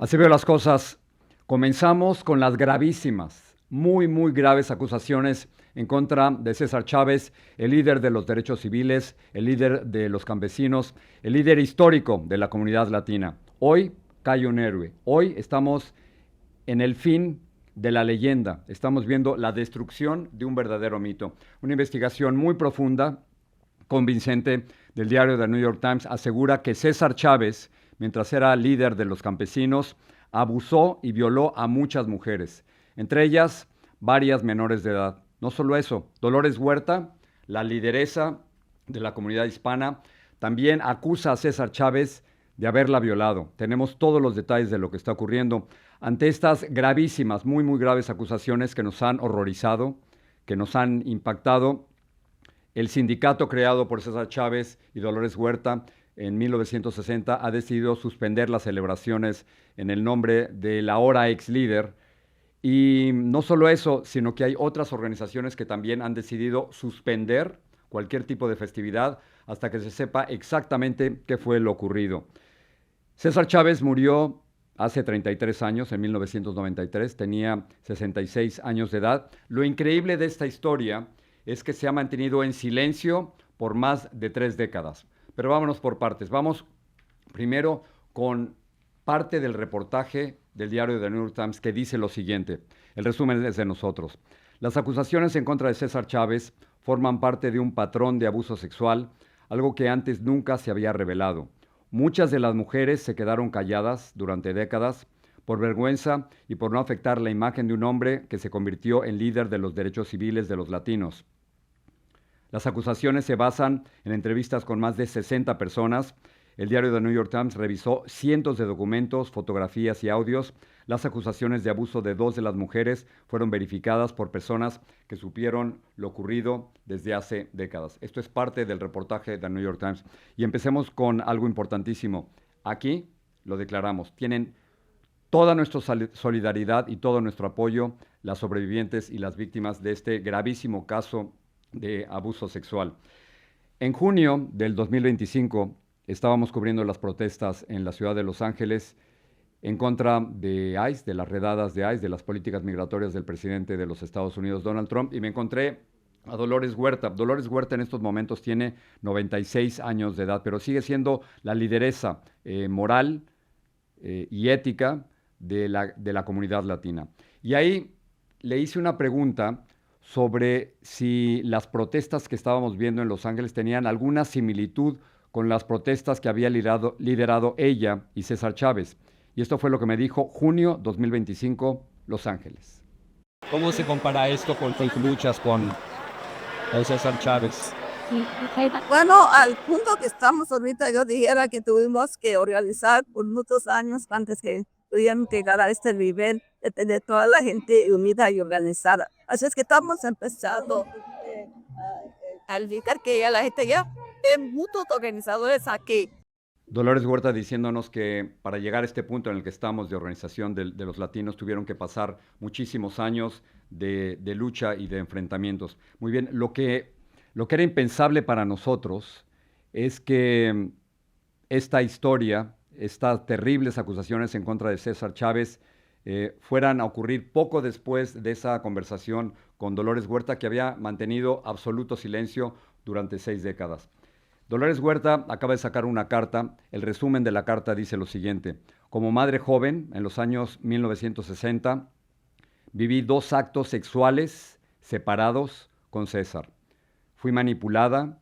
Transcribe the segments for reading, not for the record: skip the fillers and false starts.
Así veo las cosas. Comenzamos con las gravísimas, muy graves acusaciones en contra de César Chávez, el líder de los derechos civiles, el líder de los campesinos, el líder histórico de la comunidad latina. Hoy cae un héroe. Hoy estamos en el fin de la leyenda. Estamos viendo la destrucción de un verdadero mito. Una investigación muy profunda, convincente, del diario The New York Times asegura que César Chávez, mientras era líder de los campesinos, abusó y violó a muchas mujeres, entre ellas varias menores de edad. No solo eso, Dolores Huerta, la lideresa de la comunidad hispana, también acusa a César Chávez de haberla violado. Tenemos todos los detalles de lo que está ocurriendo ante estas gravísimas, muy graves acusaciones que nos han horrorizado, que nos han impactado. El sindicato creado por César Chávez y Dolores Huerta en 1960 ha decidido suspender las celebraciones en el nombre del ahora ex líder. Y no solo eso, sino que hay otras organizaciones que también han decidido suspender cualquier tipo de festividad hasta que se sepa exactamente qué fue lo ocurrido. César Chávez murió hace 33 años, en 1993, tenía 66 años de edad. Lo increíble de esta historia es que se ha mantenido en silencio por más de 3 décadas. Pero vámonos por partes. Vamos primero con parte del reportaje del diario The New York Times que dice lo siguiente. El resumen es de nosotros. Las acusaciones en contra de César Chávez forman parte de un patrón de abuso sexual, algo que antes nunca se había revelado. Muchas de las mujeres se quedaron calladas durante décadas por vergüenza y por no afectar la imagen de un hombre que se convirtió en líder de los derechos civiles de los latinos. Las acusaciones se basan en entrevistas con más de 60 personas. El diario The New York Times revisó cientos de documentos, fotografías y audios. Las acusaciones de abuso de 2 de las mujeres fueron verificadas por personas que supieron lo ocurrido desde hace décadas. Esto es parte del reportaje de The New York Times. Y empecemos con algo importantísimo. Aquí lo declaramos. Tienen toda nuestra solidaridad y todo nuestro apoyo las sobrevivientes y las víctimas de este gravísimo caso de abuso sexual. En junio del 2025 estábamos cubriendo las protestas en la ciudad de Los Ángeles en contra de ICE, de las redadas de ICE, de las políticas migratorias del presidente de los Estados Unidos, Donald Trump, y me encontré a Dolores Huerta. Dolores Huerta en estos momentos tiene 96 años de edad, pero sigue siendo la lideresa moral y ética de la comunidad latina. Y ahí le hice una pregunta sobre si las protestas que estábamos viendo en Los Ángeles tenían alguna similitud con las protestas que había liderado ella y César Chávez. Y esto fue lo que me dijo junio 2025, Los Ángeles. ¿Cómo se compara esto con tus luchas con el César Chávez? Bueno, al punto que estamos ahorita, yo dijera que tuvimos que organizar por muchos años antes que pudiéramos llegar a este nivel de tener toda la gente unida y organizada. Así es que estamos empezando a indicar que ya la gente ya es muchos organizadores aquí. Dolores Huerta diciéndonos que para llegar a este punto en el que estamos de organización de los latinos tuvieron que pasar muchísimos años de lucha y de enfrentamientos. Muy bien, lo que era impensable para nosotros es que esta historia, estas terribles acusaciones en contra de César Chávez, fueran a ocurrir poco después de esa conversación con Dolores Huerta, que había mantenido absoluto silencio durante 6 décadas. Dolores Huerta acaba de sacar una carta. El resumen de la carta dice lo siguiente. Como madre joven, en los años 1960, viví 2 actos sexuales separados con César. Fui manipulada,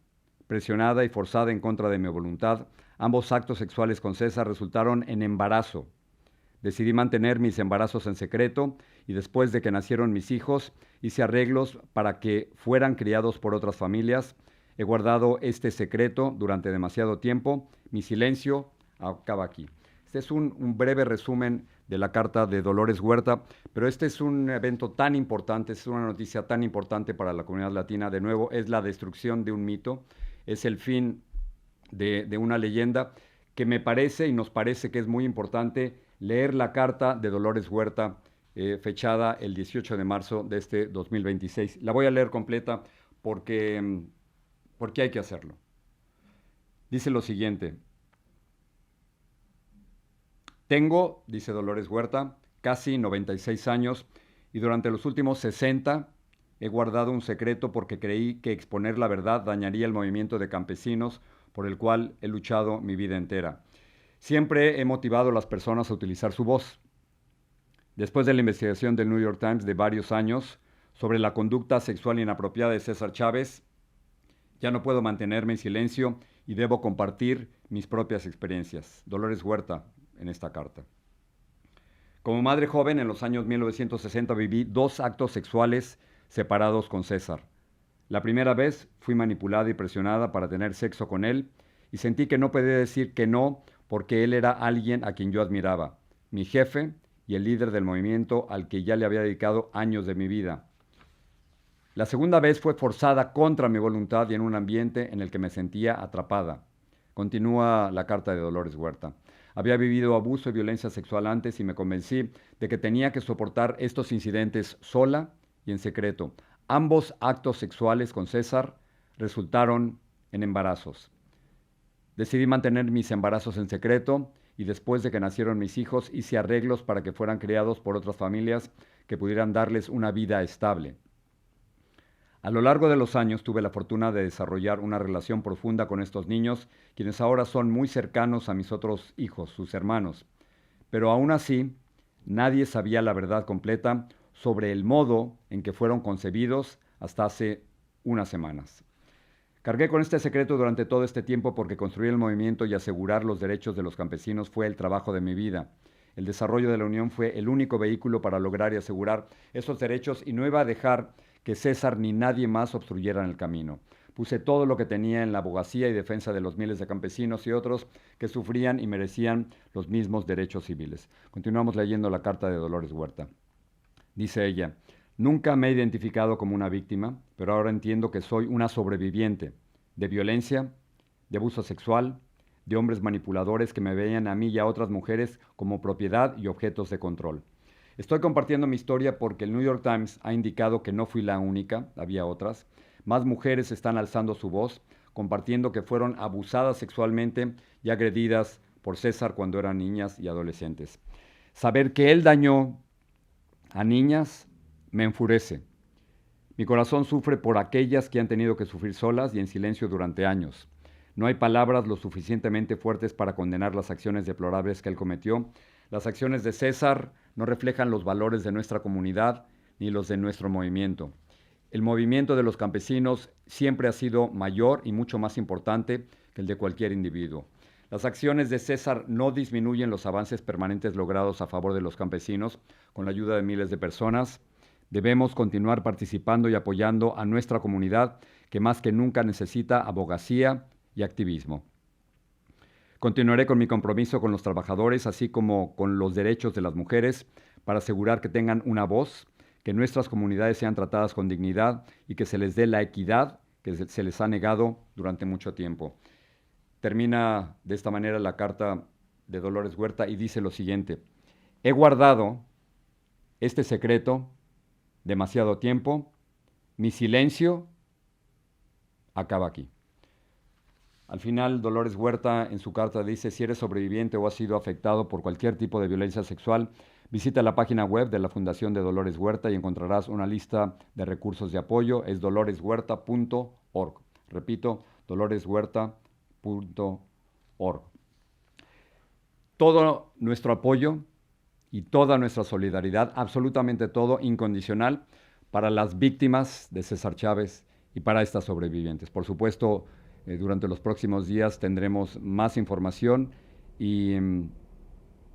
presionada y forzada en contra de mi voluntad. Ambos actos sexuales con César resultaron en embarazo. Decidí mantener mis embarazos en secreto y después de que nacieron mis hijos, hice arreglos para que fueran criados por otras familias. He guardado este secreto durante demasiado tiempo. Mi silencio acaba aquí. Este es un breve resumen de la carta de Dolores Huerta, pero este es un evento tan importante, es una noticia tan importante para la comunidad latina. De nuevo, es la destrucción de un mito, es el fin de una leyenda que me parece y nos parece que es muy importante leer la carta de Dolores Huerta, fechada el 18 de marzo de este 2026. La voy a leer completa porque hay que hacerlo. Dice lo siguiente. Tengo, dice Dolores Huerta, casi 96 años y durante los últimos 60 he guardado un secreto porque creí que exponer la verdad dañaría el movimiento de campesinos por el cual he luchado mi vida entera. Siempre he motivado a las personas a utilizar su voz. Después de la investigación del New York Times de varios años sobre la conducta sexual inapropiada de César Chávez, ya no puedo mantenerme en silencio y debo compartir mis propias experiencias. Dolores Huerta, en esta carta. Como madre joven, en los años 1960 viví 2 actos sexuales separados con César. La primera vez fui manipulada y presionada para tener sexo con él y sentí que no podía decir que no porque él era alguien a quien yo admiraba, mi jefe y el líder del movimiento al que ya le había dedicado años de mi vida. La segunda vez fue forzada contra mi voluntad y en un ambiente en el que me sentía atrapada. Continúa la carta de Dolores Huerta. Había vivido abuso y violencia sexual antes y me convencí de que tenía que soportar estos incidentes sola y en secreto. Ambos actos sexuales con César resultaron en embarazos. Decidí mantener mis embarazos en secreto y después de que nacieron mis hijos hice arreglos para que fueran criados por otras familias que pudieran darles una vida estable. A lo largo de los años tuve la fortuna de desarrollar una relación profunda con estos niños, quienes ahora son muy cercanos a mis otros hijos, sus hermanos. Pero aún así, nadie sabía la verdad completa sobre el modo en que fueron concebidos hasta hace unas semanas. Cargué con este secreto durante todo este tiempo porque construir el movimiento y asegurar los derechos de los campesinos fue el trabajo de mi vida. El desarrollo de la Unión fue el único vehículo para lograr y asegurar esos derechos y no iba a dejar que César ni nadie más obstruyeran el camino. Puse todo lo que tenía en la abogacía y defensa de los miles de campesinos y otros que sufrían y merecían los mismos derechos civiles. Continuamos leyendo la carta de Dolores Huerta. Dice ella, nunca me he identificado como una víctima, pero ahora entiendo que soy una sobreviviente de violencia, de abuso sexual, de hombres manipuladores que me veían a mí y a otras mujeres como propiedad y objetos de control. Estoy compartiendo mi historia porque el New York Times ha indicado que no fui la única, había otras. Más mujeres están alzando su voz, compartiendo que fueron abusadas sexualmente y agredidas por César cuando eran niñas y adolescentes. Saber que él dañó a niñas me enfurece. Mi corazón sufre por aquellas que han tenido que sufrir solas y en silencio durante años. No hay palabras lo suficientemente fuertes para condenar las acciones deplorables que él cometió. Las acciones de César no reflejan los valores de nuestra comunidad ni los de nuestro movimiento. El movimiento de los campesinos siempre ha sido mayor y mucho más importante que el de cualquier individuo. Las acciones de César no disminuyen los avances permanentes logrados a favor de los campesinos con la ayuda de miles de personas. Debemos continuar participando y apoyando a nuestra comunidad que más que nunca necesita abogacía y activismo. Continuaré con mi compromiso con los trabajadores, así como con los derechos de las mujeres, para asegurar que tengan una voz, que nuestras comunidades sean tratadas con dignidad y que se les dé la equidad que se les ha negado durante mucho tiempo. Termina de esta manera la carta de Dolores Huerta y dice lo siguiente: he guardado este secreto demasiado tiempo, mi silencio acaba aquí. Al final, Dolores Huerta en su carta dice, si eres sobreviviente o has sido afectado por cualquier tipo de violencia sexual, visita la página web de la Fundación de Dolores Huerta y encontrarás una lista de recursos de apoyo, es doloreshuerta.org. Repito, doloreshuerta.org. Todo nuestro apoyo y toda nuestra solidaridad, absolutamente todo, incondicional, para las víctimas de César Chávez y para estas sobrevivientes. Por supuesto, durante los próximos días tendremos más información y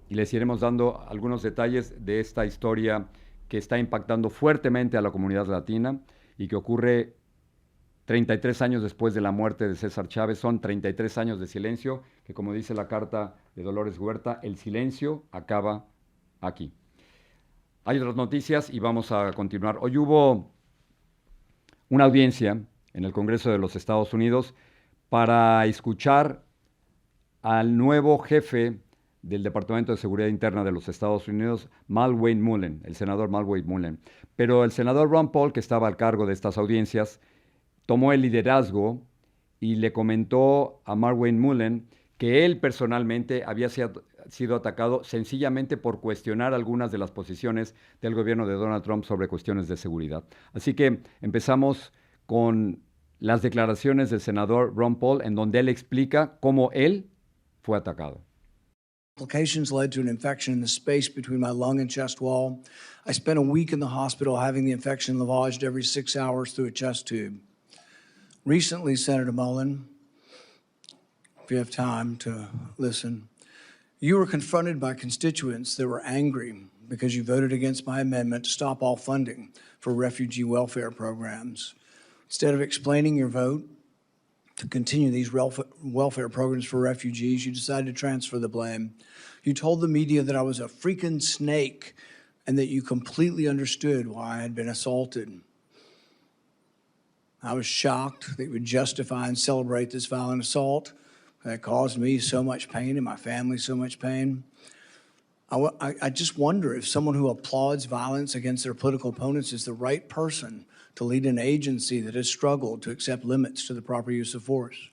les iremos dando algunos detalles de esta historia que está impactando fuertemente a la comunidad latina y que ocurre 33 años después de la muerte de César Chávez. Son 33 años de silencio que, como dice la carta de Dolores Huerta, el silencio acaba aquí. Hay otras noticias y vamos a continuar. Hoy hubo una audiencia en el Congreso de los Estados Unidos para escuchar al nuevo jefe del Departamento de Seguridad Interna de los Estados Unidos, Wayne Mullen, el senador Wayne Mullen. Pero el senador Ron Paul, que estaba al cargo de estas audiencias, tomó el liderazgo y le comentó a Wayne Mullen que él personalmente había sido atacado sencillamente por cuestionar algunas de las posiciones del gobierno de Donald Trump sobre cuestiones de seguridad. Así que empezamos con las declaraciones del senador Ron Paul, en donde él explica cómo él fue atacado. Complications led to an infection in the space between my lung and chest wall. I spent a week in the hospital having the infection lavaged every 6 hours through a chest tube. Recently, Senator Mullen, if you have time to listen, you were confronted by constituents that were angry because you voted against my amendment to stop all funding for refugee welfare programs. Instead of explaining your vote to continue these welfare programs for refugees, you decided to transfer the blame. You told the media that I was a freaking snake and that you completely understood why I had been assaulted. I was shocked that you would justify and celebrate this violent assault that caused me so much pain and my family so much pain. I just wonder if someone who applauds violence against their political opponents is the right person to lead an agency that has struggled to accept limits to the proper use of force.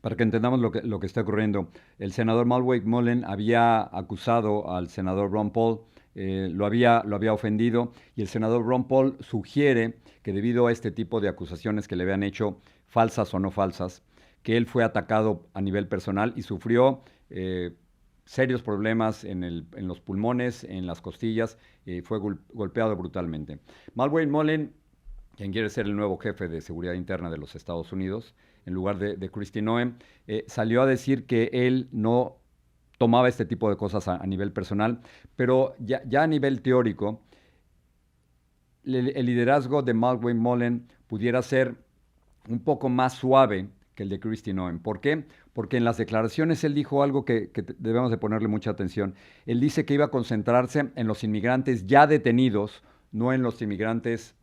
Para que entendamos lo que está ocurriendo, el senador Mulway Mullen había acusado al senador Ron Paul, lo había ofendido, y el senador Ron Paul sugiere que debido a este tipo de acusaciones que le habían hecho, falsas o no falsas, que él fue atacado a nivel personal y sufrió serios problemas en los pulmones, en las costillas, fue golpeado brutalmente. Mulway Mullen, quien quiere ser el nuevo jefe de seguridad interna de los Estados Unidos, en lugar de Kristi Noem, salió a decir que él no tomaba este tipo de cosas a nivel personal, pero ya a nivel teórico, el liderazgo de Mulway Mullen pudiera ser un poco más suave que el de Kristi Noem. ¿Por qué? Porque en las declaraciones él dijo algo que debemos de ponerle mucha atención. Él dice que iba a concentrarse en los inmigrantes ya detenidos, no en los inmigrantes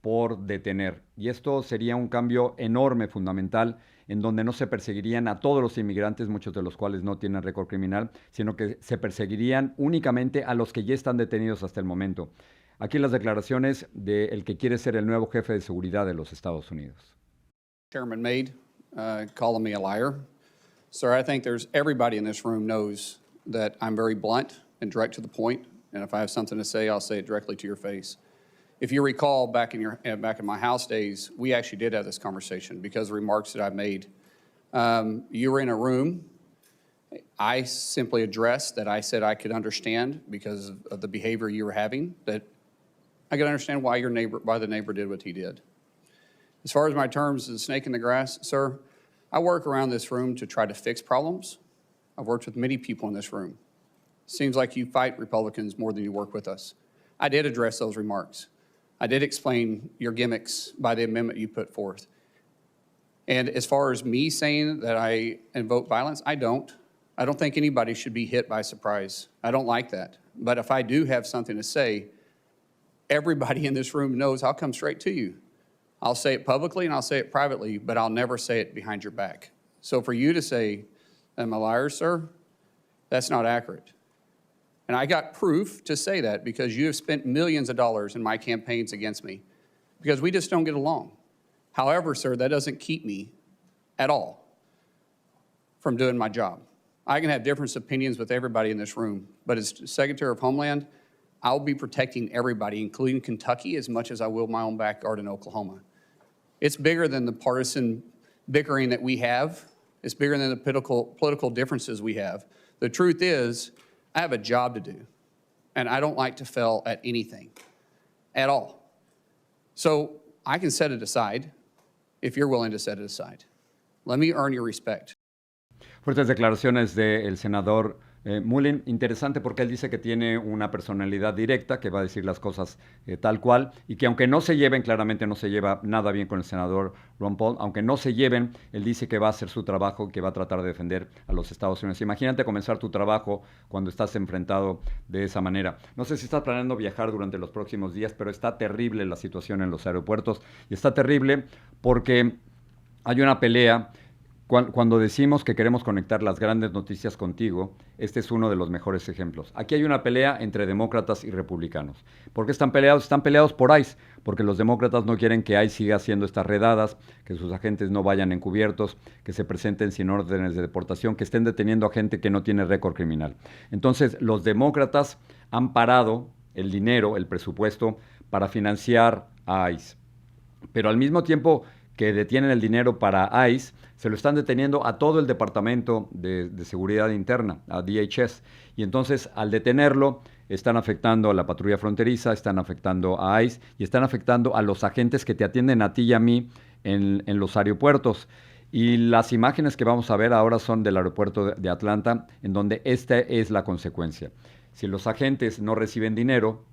por detener. Y esto sería un cambio enorme, fundamental, en donde no se perseguirían a todos los inmigrantes, muchos de los cuales no tienen récord criminal, sino que se perseguirían únicamente a los que ya están detenidos hasta el momento. Aquí las declaraciones del que quiere ser el nuevo jefe de seguridad de los Estados Unidos. Chairman made, calling me a liar. Sir, I think everybody in this room knows that I'm very blunt and direct to the point, and if I have something to say, I'll say it directly to your face. If you recall, back in my House days, we actually did have this conversation because of the remarks that I made. You were in a room. I simply addressed that I said I could understand because of the behavior you were having, that I could understand why the neighbor did what he did. As far as my terms of the snake in the grass, sir, I work around this room to try to fix problems. I've worked with many people in this room. Seems like you fight Republicans more than you work with us. I did address those remarks. I did explain your gimmicks by the amendment you put forth. And as far as me saying that I invoke violence, I don't. I don't think anybody should be hit by surprise. I don't like that. But if I do have something to say, everybody in this room knows I'll come straight to you. I'll say it publicly and I'll say it privately, but I'll never say it behind your back. So for you to say, I'm a liar, sir, that's not accurate. And I got proof to say that because you have spent millions of dollars in my campaigns against me because we just don't get along. However, sir, that doesn't keep me at all from doing my job. I can have different opinions with everybody in this room, but as Secretary of Homeland, I'll be protecting everybody, including Kentucky, as much as I will my own backyard in Oklahoma. It's bigger than the partisan bickering that we have. It's bigger than the political differences we have. The truth is, I have a job to do, and I don't like to fail at anything, at all. So I can set it aside if you're willing to set it aside. Let me earn your respect. Fuertes declaraciones del senador Mullen, interesante porque él dice que tiene una personalidad directa, que va a decir las cosas tal cual, y que aunque no se lleven, claramente no se lleva nada bien con el senador Ron Paul, aunque no se lleven, él dice que va a hacer su trabajo, que va a tratar de defender a los Estados Unidos. Imagínate comenzar tu trabajo cuando estás enfrentado de esa manera. No sé si estás planeando viajar durante los próximos días, pero está terrible la situación en los aeropuertos, y está terrible porque hay una pelea Cuando decimos que queremos conectar las grandes noticias contigo, este es uno de los mejores ejemplos. Aquí hay una pelea entre demócratas y republicanos. ¿Por qué están peleados? Están peleados por ICE, porque los demócratas no quieren que ICE siga haciendo estas redadas, que sus agentes no vayan encubiertos, que se presenten sin órdenes de deportación, que estén deteniendo a gente que no tiene récord criminal. Entonces, los demócratas han parado el dinero, el presupuesto, para financiar a ICE. Pero al mismo tiempo que detienen el dinero para ICE, se lo están deteniendo a todo el Departamento de Seguridad Interna, a DHS. Y entonces, al detenerlo, están afectando a la patrulla fronteriza, están afectando a ICE y están afectando a los agentes que te atienden a ti y a mí en los aeropuertos. Y las imágenes que vamos a ver ahora son del aeropuerto de Atlanta, en donde esta es la consecuencia. Si los agentes no reciben dinero,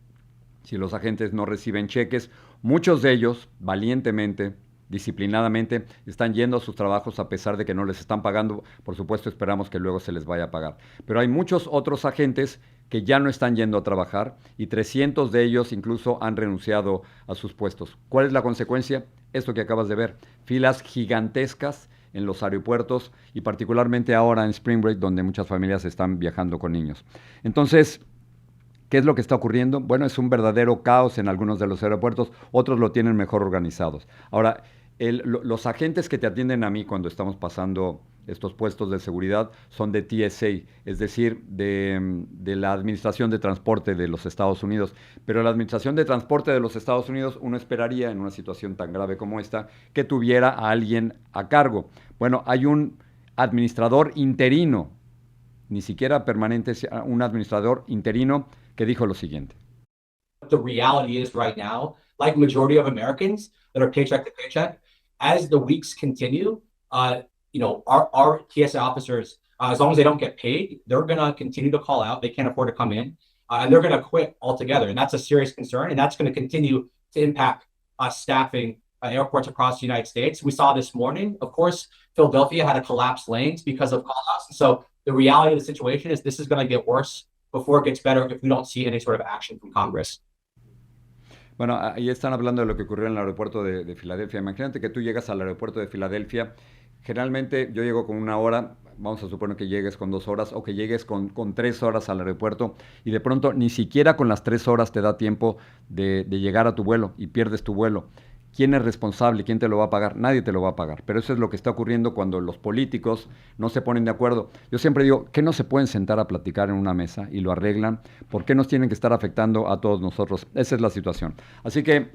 si los agentes no reciben cheques, muchos de ellos, valientemente, disciplinadamente, están yendo a sus trabajos a pesar de que no les están pagando. Por supuesto, esperamos que luego se les vaya a pagar. Pero hay muchos otros agentes que ya no están yendo a trabajar y 300 de ellos incluso han renunciado a sus puestos. ¿Cuál es la consecuencia? Esto que acabas de ver, filas gigantescas en los aeropuertos y particularmente ahora en Spring Break, donde muchas familias están viajando con niños. Entonces, ¿qué es lo que está ocurriendo? Bueno, es un verdadero caos en algunos de los aeropuertos, otros lo tienen mejor organizados. Ahora, los agentes que te atienden a mí cuando estamos pasando estos puestos de seguridad son de TSA, es decir, de la Administración de Transporte de los Estados Unidos. Pero la Administración de Transporte de los Estados Unidos, uno esperaría en una situación tan grave como esta, que tuviera a alguien a cargo. Bueno, hay un administrador interino, ni siquiera permanente, un administrador interino que dijo lo siguiente. The reality is right now, like majority of Americans that are paycheck to paycheck, as the weeks continue, our TSA officers, as long as they don't get paid, they're going to continue to call out. They can't afford to come in, and they're going to quit altogether. And that's a serious concern, and that's going to continue to impact staffing airports across the United States. We saw this morning, of course, Philadelphia had to collapse lanes because of call outs. And so the reality of the situation is this is going to get worse before it gets better if we don't see any sort of action from Congress. Bueno, ahí están hablando de lo que ocurrió en el aeropuerto de Filadelfia. Imagínate que tú llegas al aeropuerto de Filadelfia. Generalmente yo llego con 1 hora, vamos a suponer que llegues con 2 horas o que llegues con 3 horas al aeropuerto y de pronto ni siquiera con las 3 horas te da tiempo de llegar a tu vuelo y pierdes tu vuelo. ¿Quién es responsable? ¿Quién te lo va a pagar? Nadie te lo va a pagar. Pero eso es lo que está ocurriendo cuando los políticos no se ponen de acuerdo. Yo siempre digo, ¿qué no se pueden sentar a platicar en una mesa y lo arreglan? ¿Por qué nos tienen que estar afectando a todos nosotros? Esa es la situación. Así que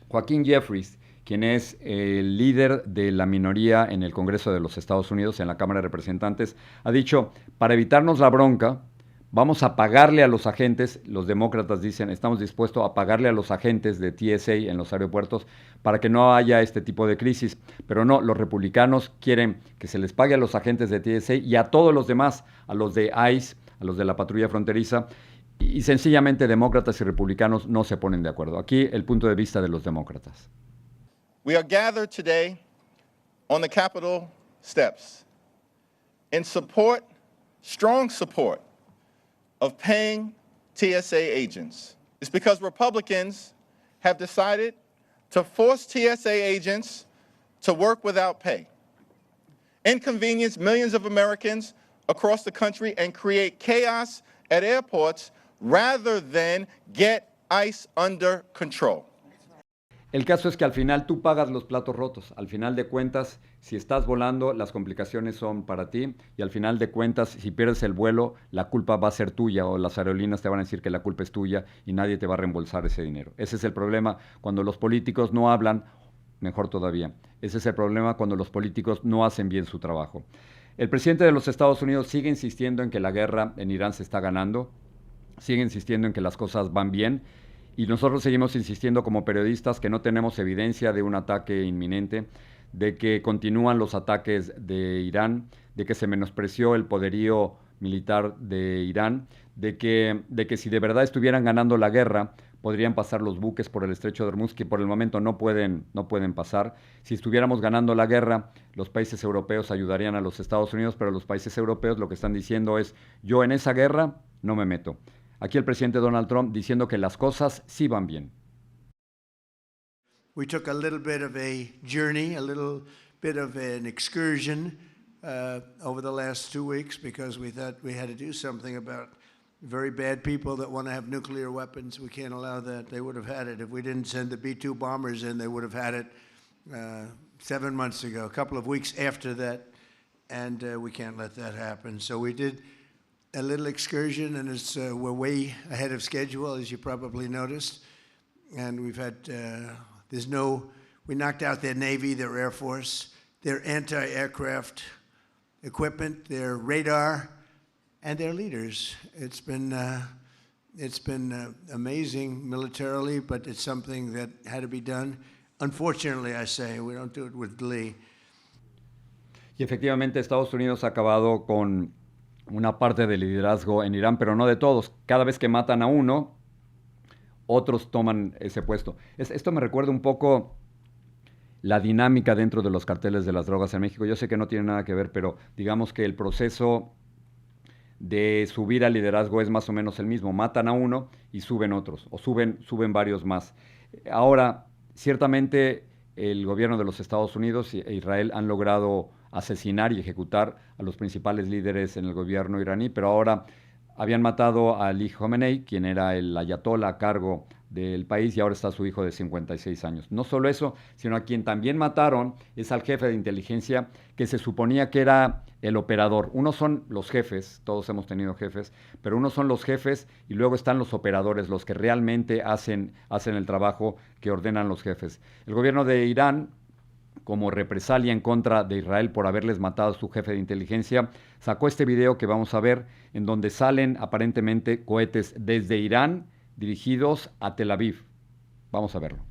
Joaquín Jeffries, quien es el líder de la minoría en el Congreso de los Estados Unidos, en la Cámara de Representantes, ha dicho, para evitarnos la bronca, vamos a pagarle a los agentes, los demócratas dicen, estamos dispuestos a pagarle a los agentes de TSA en los aeropuertos para que no haya este tipo de crisis. Pero no, los republicanos quieren que se les pague a los agentes de TSA y a todos los demás, a los de ICE, a los de la patrulla fronteriza, y sencillamente demócratas y republicanos no se ponen de acuerdo. Aquí el punto de vista de los demócratas. We are gathered today on the Capitol steps in support, strong support, of paying TSA agents. It's because Republicans have decided to force TSA agents to work without pay, inconvenience millions of Americans across the country, and create chaos at airports rather than get ICE under control. El caso es que al final tú pagas los platos rotos. Al final de cuentas, si estás volando, las complicaciones son para ti. Y al final de cuentas, si pierdes el vuelo, la culpa va a ser tuya o las aerolíneas te van a decir que la culpa es tuya y nadie te va a reembolsar ese dinero. Ese es el problema cuando los políticos no hablan, mejor todavía. Ese es el problema cuando los políticos no hacen bien su trabajo. El presidente de los Estados Unidos sigue insistiendo en que la guerra en Irán se está ganando. Sigue insistiendo en que las cosas van bien. Y nosotros seguimos insistiendo como periodistas que no tenemos evidencia de un ataque inminente, de que continúan los ataques de Irán, de que se menospreció el poderío militar de Irán, de que si de verdad estuvieran ganando la guerra, podrían pasar los buques por el estrecho de Hormuz, que por el momento no pueden pasar. Si estuviéramos ganando la guerra, los países europeos ayudarían a los Estados Unidos, pero los países europeos lo que están diciendo es, yo en esa guerra no me meto. Aquí el presidente Donald Trump diciendo que las cosas sí van bien. We took a little bit of a journey, a little bit of an excursion over the last 2 weeks because we thought we had to do something about very bad people that want to have nuclear weapons. We can't allow that. They would have had it. If we didn't send the B-2 bombers in, they would have had it 7 months ago, a couple of weeks after that, and we can't let that happen. So we did a little excursion, and we're way ahead of schedule, as you probably noticed. And we've had, we knocked out their Navy, their Air Force, their anti-aircraft equipment, their radar, and their leaders. It's been amazing militarily, but it's something that had to be done. Unfortunately, I say, we don't do it with glee. Y efectivamente Estados Unidos ha acabado con una parte del liderazgo en Irán, pero no de todos. Cada vez que matan a uno, otros toman ese puesto. Esto me recuerda un poco la dinámica dentro de los carteles de las drogas en México. Yo sé que no tiene nada que ver, pero digamos que el proceso de subir al liderazgo es más o menos el mismo. Matan a uno y suben otros, o suben varios más. Ahora, ciertamente el gobierno de los Estados Unidos e Israel han logrado asesinar y ejecutar a los principales líderes en el gobierno iraní, pero ahora habían matado a Ali Khamenei, quien era el ayatollah a cargo del país, y ahora está su hijo de 56 años. No solo eso, sino a quien también mataron es al jefe de inteligencia, que se suponía que era el operador. Unos son los jefes, todos hemos tenido jefes, pero unos son los jefes y luego están los operadores, los que realmente hacen el trabajo que ordenan los jefes. El gobierno de Irán, como represalia en contra de Israel por haberles matado a su jefe de inteligencia, sacó este video que vamos a ver, en donde salen aparentemente cohetes desde Irán dirigidos a Tel Aviv. Vamos a verlo.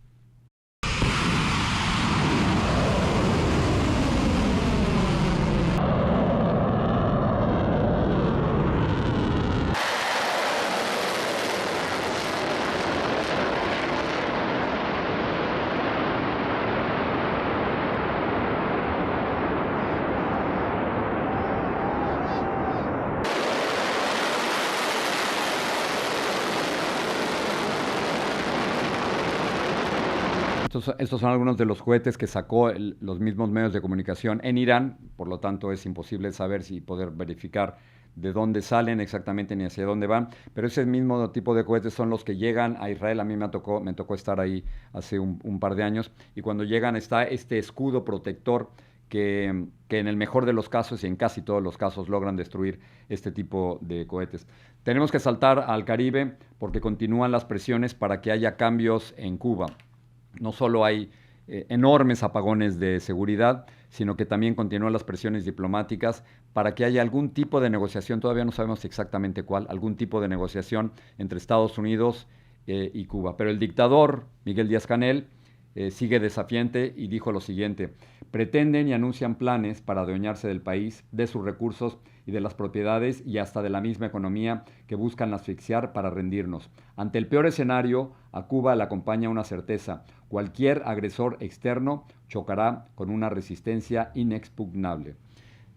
Estos son algunos de los cohetes que sacó los mismos medios de comunicación en Irán, por lo tanto es imposible saber si poder verificar de dónde salen exactamente ni hacia dónde van, pero ese mismo tipo de cohetes son los que llegan a Israel. A mí me tocó estar ahí hace un par de años, y cuando llegan está este escudo protector que en el mejor de los casos y en casi todos los casos logran destruir este tipo de cohetes. Tenemos que saltar al Caribe porque continúan las presiones para que haya cambios en Cuba. No solo hay enormes apagones de seguridad, sino que también continúan las presiones diplomáticas para que haya algún tipo de negociación, todavía no sabemos exactamente cuál, algún tipo de negociación entre Estados Unidos y Cuba. Pero el dictador, Miguel Díaz-Canel, sigue desafiante y dijo lo siguiente: pretenden y anuncian planes para adueñarse del país, de sus recursos y de las propiedades y hasta de la misma economía que buscan asfixiar para rendirnos. Ante el peor escenario, a Cuba le acompaña una certeza: cualquier agresor externo chocará con una resistencia inexpugnable.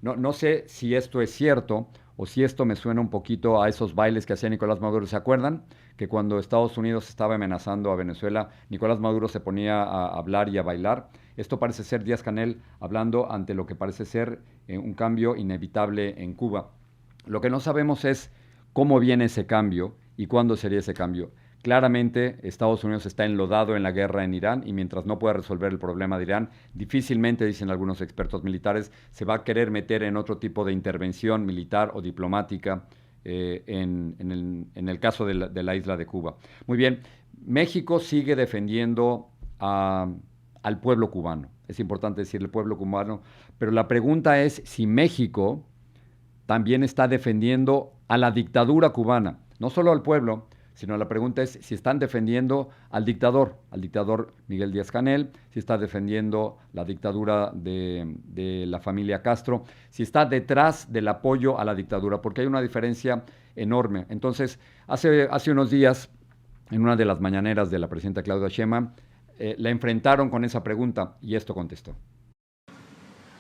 No sé si esto es cierto o si esto me suena un poquito a esos bailes que hacía Nicolás Maduro. ¿Se acuerdan? Que cuando Estados Unidos estaba amenazando a Venezuela, Nicolás Maduro se ponía a hablar y a bailar. Esto parece ser Díaz-Canel hablando ante lo que parece ser un cambio inevitable en Cuba. Lo que no sabemos es cómo viene ese cambio y cuándo sería ese cambio. Claramente Estados Unidos está enlodado en la guerra en Irán, y mientras no pueda resolver el problema de Irán, difícilmente, dicen algunos expertos militares, se va a querer meter en otro tipo de intervención militar o diplomática en el caso de la isla de Cuba. Muy bien, México sigue defendiendo al pueblo cubano. Es importante decir el pueblo cubano, pero la pregunta es si México también está defendiendo a la dictadura cubana, no solo al pueblo, sino la pregunta es si están defendiendo al dictador Miguel Díaz-Canel, si está defendiendo la dictadura de la familia Castro, si está detrás del apoyo a la dictadura, porque hay una diferencia enorme. Entonces, hace unos días, en una de las mañaneras de la presidenta Claudia Sheinbaum, la enfrentaron con esa pregunta y esto contestó.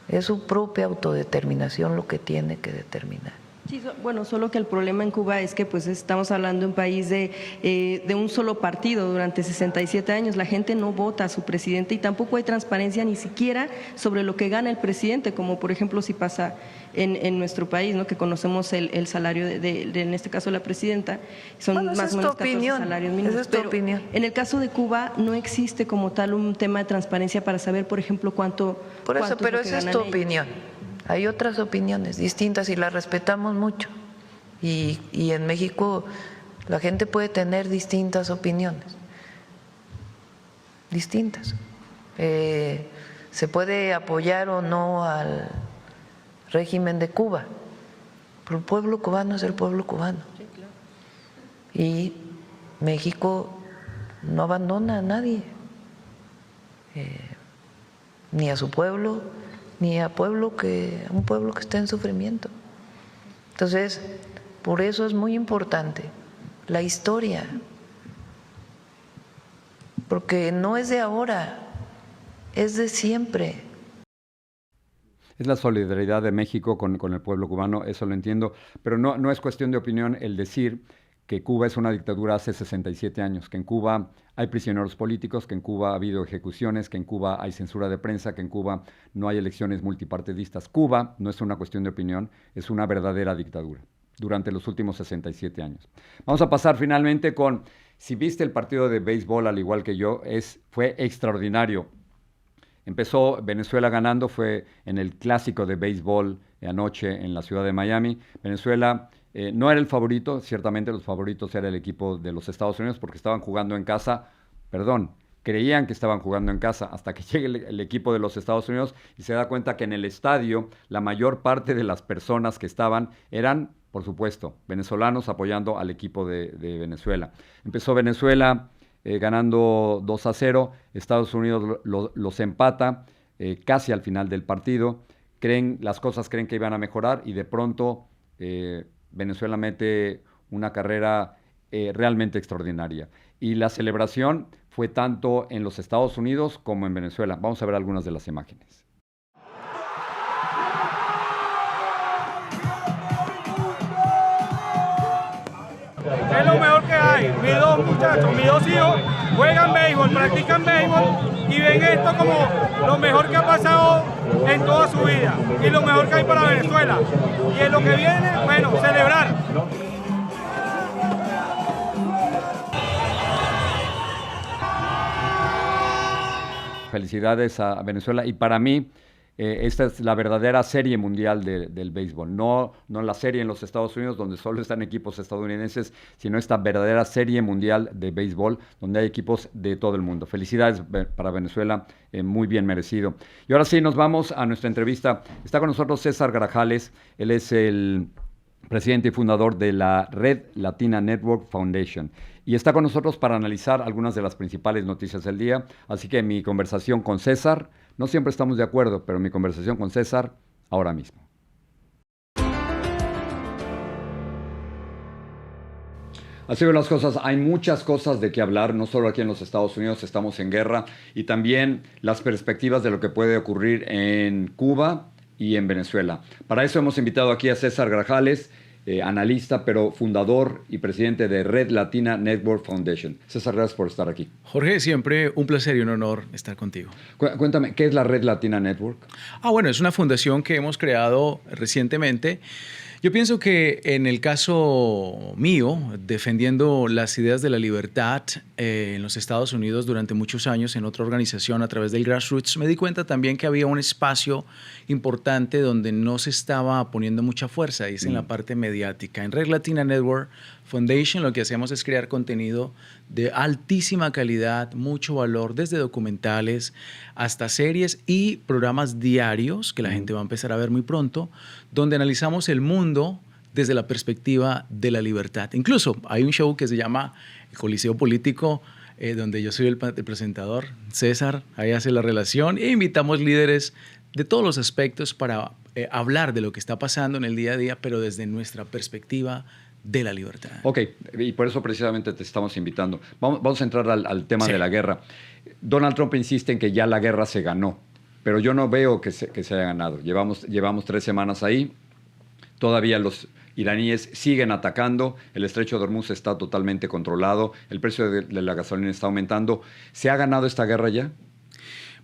Es su propia autodeterminación lo que tiene que determinar. Sí, bueno, solo que el problema en Cuba es que pues estamos hablando de un país de un solo partido durante 67 años. La gente no vota a su presidente y tampoco hay transparencia ni siquiera sobre lo que gana el presidente, como por ejemplo si pasa en nuestro país, ¿no? Que conocemos el salario en este caso la presidenta, son Bueno, esa más es o tu menos 14 opinión, salarios esa mínimos. es tu Pero opinión. en el caso de Cuba no existe como tal un tema de transparencia para saber, por ejemplo, cuánto Por eso, cuánto pero es lo que esa es ganan tu ellos. opinión. Hay otras opiniones distintas y las respetamos mucho. Y en México la gente puede tener distintas opiniones, distintas. Se puede apoyar o no al régimen de Cuba, pero el pueblo cubano es el pueblo cubano. Y México no abandona a nadie, ni a su pueblo, ni a un pueblo que esté en sufrimiento. Entonces, por eso es muy importante la historia, porque no es de ahora, es de siempre. Es la solidaridad de México con el pueblo cubano, eso lo entiendo, pero no es cuestión de opinión el decir que Cuba es una dictadura hace 67 años, que en Cuba hay prisioneros políticos, que en Cuba ha habido ejecuciones, que en Cuba hay censura de prensa, que en Cuba no hay elecciones multipartidistas. Cuba no es una cuestión de opinión, es una verdadera dictadura durante los últimos 67 años. Vamos a pasar finalmente con, si viste el partido de béisbol al igual que yo, fue extraordinario. Empezó Venezuela ganando, fue en el clásico de béisbol anoche en la ciudad de Miami. Venezuela no era el favorito, ciertamente los favoritos era el equipo de los Estados Unidos porque estaban jugando en casa, creían que estaban jugando en casa hasta que llegue el equipo de los Estados Unidos y se da cuenta que en el estadio la mayor parte de las personas que estaban eran, por supuesto, venezolanos apoyando al equipo de Venezuela. Empezó Venezuela ganando 2-0, Estados Unidos los empata casi al final del partido, creen que iban a mejorar y de pronto Venezuela mete una carrera realmente extraordinaria. Y la celebración fue tanto en los Estados Unidos como en Venezuela. Vamos a ver algunas de las imágenes. Es lo mejor que hay. Mis dos muchachos, mis dos hijos juegan béisbol, practican béisbol y ven esto como lo mejor que ha pasado en toda su vida y lo mejor que hay para Venezuela. Y en lo que viene, bueno, celebrar. Felicidades a Venezuela y para mí esta es la verdadera serie mundial del béisbol, no la serie en los Estados Unidos donde solo están equipos estadounidenses, sino esta verdadera serie mundial de béisbol donde hay equipos de todo el mundo. Felicidades para Venezuela, muy bien merecido. Y ahora sí, nos vamos a nuestra entrevista. Está con nosotros César Grajales, él es el presidente y fundador de la Red Latina Network Foundation. Y está con nosotros para analizar algunas de las principales noticias del día. Así que mi conversación con César, no siempre estamos de acuerdo, pero mi conversación con César ahora mismo. Así ven las cosas, hay muchas cosas de qué hablar, no solo aquí en los Estados Unidos estamos en guerra, y también las perspectivas de lo que puede ocurrir en Cuba y en Venezuela. Para eso hemos invitado aquí a César Grajales, analista, pero fundador y presidente de Red Latina Network Foundation. César, gracias por estar aquí. Jorge, siempre un placer y un honor estar contigo. Cuéntame, ¿qué es la Red Latina Network? Bueno, es una fundación que hemos creado recientemente. Yo pienso que en el caso mío, defendiendo las ideas de la libertad en los Estados Unidos durante muchos años en otra organización a través del grassroots, me di cuenta también que había un espacio importante donde no se estaba poniendo mucha fuerza, y es en la parte mediática. En Red Latina Network Foundation lo que hacemos es crear contenido de altísima calidad, mucho valor, desde documentales hasta series y programas diarios que la gente va a empezar a ver muy pronto, donde analizamos el mundo desde la perspectiva de la libertad. Incluso hay un show que se llama El Coliseo Político, donde yo soy el presentador, César, ahí hace la relación, e invitamos líderes de todos los aspectos para hablar de lo que está pasando en el día a día, pero desde nuestra perspectiva de la libertad. Ok, y por eso precisamente te estamos invitando. Vamos a entrar al tema de la guerra. Donald Trump insiste en que ya la guerra se ganó, pero yo no veo que se haya ganado. Llevamos 3 semanas ahí, todavía los iraníes siguen atacando, el estrecho de Hormuz está totalmente controlado, el precio de la gasolina está aumentando. ¿Se ha ganado esta guerra ya?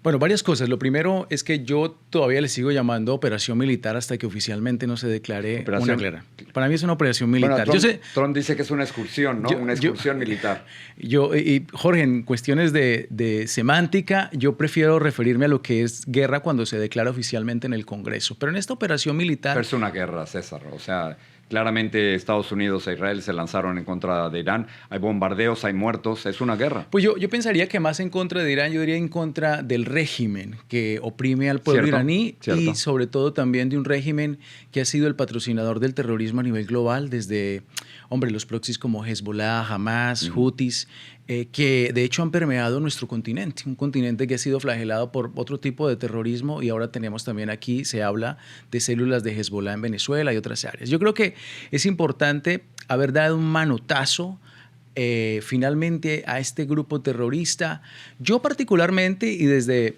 Bueno, varias cosas. Lo primero es que yo todavía le sigo llamando operación militar hasta que oficialmente no se declare una guerra. Para mí es una operación militar. Bueno, Trump dice que es una excursión, ¿no? Una excursión militar. Y Jorge, en cuestiones de semántica, yo prefiero referirme a lo que es guerra cuando se declara oficialmente en el Congreso. Pero en esta operación militar... Pero es una guerra, César. O sea, claramente Estados Unidos e Israel se lanzaron en contra de Irán. Hay bombardeos, hay muertos. Es una guerra. Pues yo pensaría que más en contra de Irán, yo diría en contra del régimen que oprime al pueblo iraní y sobre todo también de un régimen que ha sido el patrocinador del terrorismo a nivel global desde, los proxies como Hezbollah, Hamas, Houthis, que de hecho han permeado nuestro continente, un continente que ha sido flagelado por otro tipo de terrorismo y ahora tenemos también aquí, se habla de células de Hezbollah en Venezuela y otras áreas. Yo creo que es importante haber dado un manotazo finalmente a este grupo terrorista. Yo particularmente y desde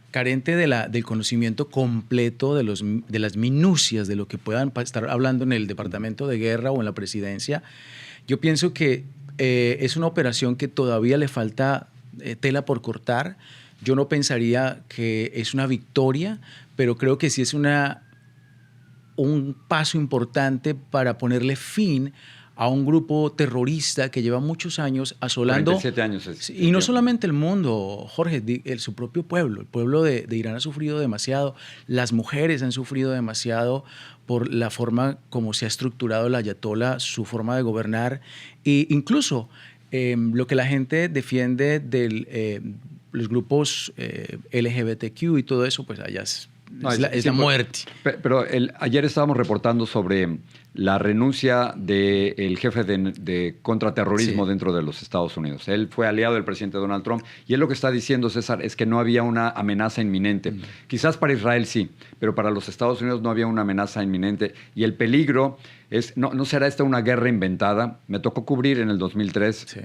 carente del conocimiento completo de las minucias de lo que puedan estar hablando en el Departamento de Guerra o en la presidencia, yo pienso que es una operación que todavía le falta tela por cortar. Yo no pensaría que es una victoria, pero creo que sí es un paso importante para ponerle fin a un grupo terrorista que lleva muchos años asolando. 47 años. Y no solamente el mundo, Jorge, su propio pueblo. El pueblo de Irán ha sufrido demasiado. Las mujeres han sufrido demasiado por la forma como se ha estructurado el ayatolá, su forma de gobernar. E incluso lo que la gente defiende de los grupos LGBTQ y todo eso, pues allá es la muerte. Pero ayer estábamos reportando sobre la renuncia del jefe de contraterrorismo dentro de los Estados Unidos. Él fue aliado del presidente Donald Trump y él lo que está diciendo, César, es que no había una amenaza inminente. Quizás para Israel sí, pero para los Estados Unidos no había una amenaza inminente y el peligro es, no será esta una guerra inventada. Me tocó cubrir en el 2003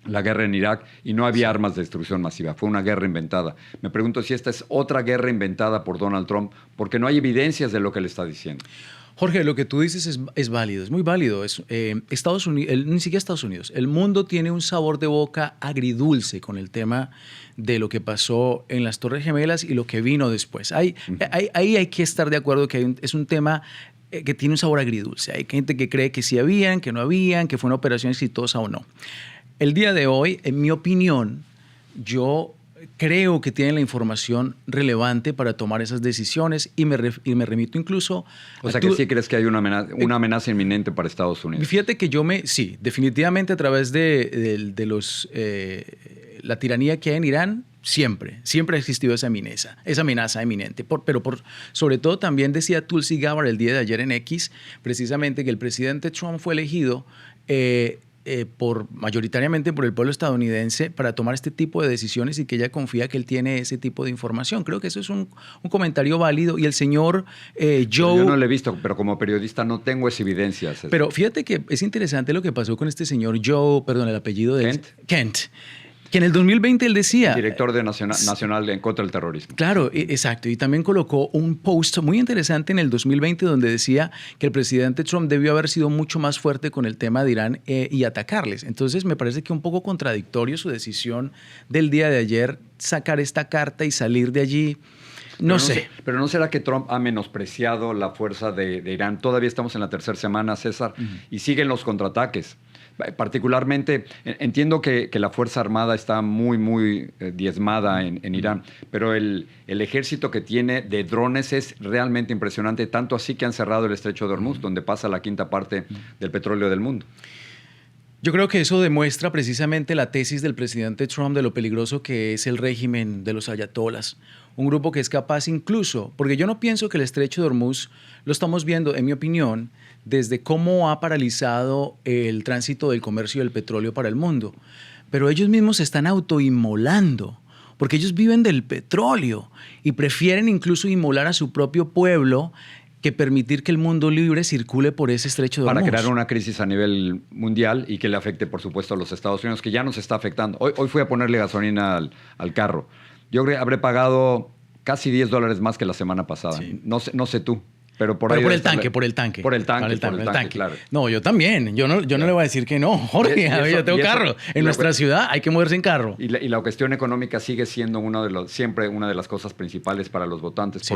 la guerra en Irak y no había armas de destrucción masiva, fue una guerra inventada. Me pregunto si esta es otra guerra inventada por Donald Trump, porque no hay evidencias de lo que él está diciendo. Jorge, lo que tú dices es válido, es muy válido. Estados Unidos, ni siquiera Estados Unidos, el mundo tiene un sabor de boca agridulce con el tema de lo que pasó en las Torres Gemelas y lo que vino después. Ahí hay que estar de acuerdo que es un tema que tiene un sabor agridulce. Hay gente que cree que sí habían, que no habían, que fue una operación exitosa o no. El día de hoy, en mi opinión, yo creo que tienen la información relevante para tomar esas decisiones y me remito incluso... O sea que sí crees que hay una amenaza inminente para Estados Unidos. Fíjate que sí, definitivamente a través de la tiranía que hay en Irán, siempre ha existido esa amenaza eminente. Pero sobre todo también decía Tulsi Gabbard el día de ayer en X, precisamente que el presidente Trump fue elegido mayoritariamente por el pueblo estadounidense para tomar este tipo de decisiones y que ella confía que él tiene ese tipo de información. Creo que eso es un comentario válido y el señor Joe... Yo no lo he visto, pero como periodista no tengo esa evidencia. Pero fíjate que es interesante lo que pasó con este señor Joe, el apellido de Kent. Que en el 2020 él decía... Director de Nacional en contra del terrorismo. Claro, exacto. Y también colocó un post muy interesante en el 2020 donde decía que el presidente Trump debió haber sido mucho más fuerte con el tema de Irán y atacarles. Entonces me parece que un poco contradictorio su decisión del día de ayer sacar esta carta y salir de allí. No sé. Pero ¿no será que Trump ha menospreciado la fuerza de Irán? Todavía estamos en la tercera semana, César, y siguen los contraataques. Particularmente, entiendo que la Fuerza Armada está muy diezmada en Irán, pero el ejército que tiene de drones es realmente impresionante, tanto así que han cerrado el estrecho de Hormuz, donde pasa la quinta parte del petróleo del mundo. Yo creo que eso demuestra precisamente la tesis del presidente Trump de lo peligroso que es el régimen de los ayatolas. Un grupo que es capaz incluso, porque yo no pienso que el estrecho de Hormuz lo estamos viendo, en mi opinión, desde cómo ha paralizado el tránsito del comercio del petróleo para el mundo. Pero ellos mismos se están autoinmolando, porque ellos viven del petróleo y prefieren incluso inmolar a su propio pueblo que permitir que el mundo libre circule por ese estrecho de Hormuz. Para crear una crisis a nivel mundial y que le afecte, por supuesto, a los Estados Unidos, que ya nos está afectando. Hoy fui a ponerle gasolina al carro. Yo habré pagado casi $10 más que la semana pasada. Sí. No sé tú. Pero por Pero ahí por debe el tanque, estarle- por el tanque. Por el tanque, claro. No, yo también. Yo no le voy a decir que no. Jorge, Y a ver, eso- yo tengo y eso- carro. y En lo nuestra que- ciudad hay que moverse en carro. Y la cuestión económica sigue siendo siempre una de las cosas principales para los votantes. Sí.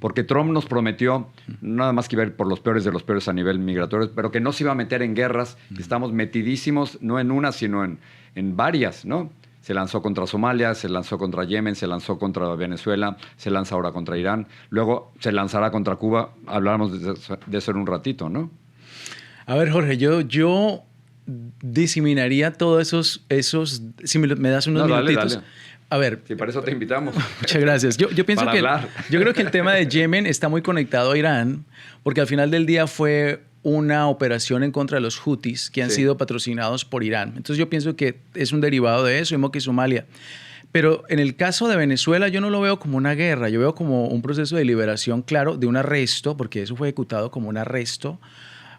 Porque Trump nos prometió, nada más que iba a ir por los peores de los peores a nivel migratorio, pero que no se iba a meter en guerras. Estamos metidísimos, no en una, sino en varias, ¿no? Se lanzó contra Somalia, se lanzó contra Yemen, se lanzó contra Venezuela, se lanza ahora contra Irán, luego se lanzará contra Cuba. Hablábamos de eso en un ratito, ¿no? A ver, Jorge, yo diseminaría todos esos si me das unos No, dale, minutitos. dale. A ver, Sí, para eso te invitamos. muchas gracias. Yo pienso Para que hablar. yo creo que el tema de Yemen está muy conectado a Irán, porque al final del día fue una operación en contra de los Houthis que han Sí. sido patrocinados por Irán. Entonces yo pienso que es un derivado de eso, mismo que Somalia. Pero en el caso de Venezuela yo no lo veo como una guerra, yo veo como un proceso de liberación, claro, de un arresto, porque eso fue ejecutado como un arresto.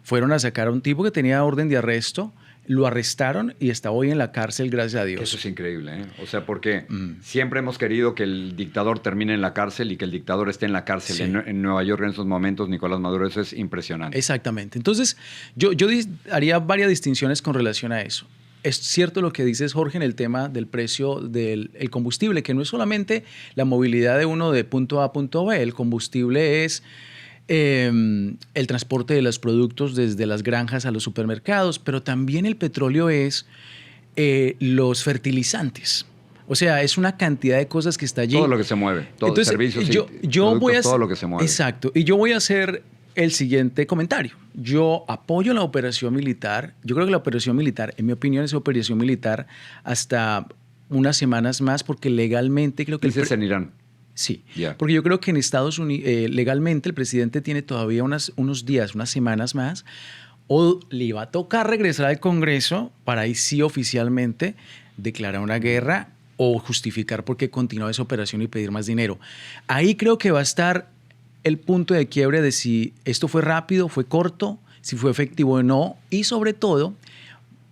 Fueron a sacar a un tipo que tenía orden de arresto, lo arrestaron y está hoy en la cárcel, gracias a Dios. Eso es increíble, ¿eh? O sea, porque siempre hemos querido que el dictador termine en la cárcel y que el dictador esté en la cárcel. Sí. En Nueva York en estos momentos, Nicolás Maduro, eso es impresionante. Exactamente. Entonces, yo haría varias distinciones con relación a eso. Es cierto lo que dices, Jorge, en el tema del precio del el combustible, que no es solamente la movilidad de uno de punto A a punto B. El combustible es el transporte de los productos desde las granjas a los supermercados, pero también el petróleo es los fertilizantes. O sea, es una cantidad de cosas que está allí. Todo lo que se mueve, todo, Entonces, servicios, yo productos, voy a todo lo que se mueve. Exacto. Y yo voy a hacer el siguiente comentario. Yo apoyo la operación militar. Yo creo que la operación militar, en mi opinión, es operación militar hasta unas semanas más, porque legalmente creo que Dices en Irán. Sí, Ya. porque yo creo que en Estados Unidos, legalmente, el presidente tiene todavía unos días, unas semanas más, o le va a tocar regresar al Congreso para ahí sí oficialmente declarar una guerra o justificar por qué continúa esa operación y pedir más dinero. Ahí creo que va a estar el punto de quiebre de si esto fue rápido, fue corto, si fue efectivo o no, y sobre todo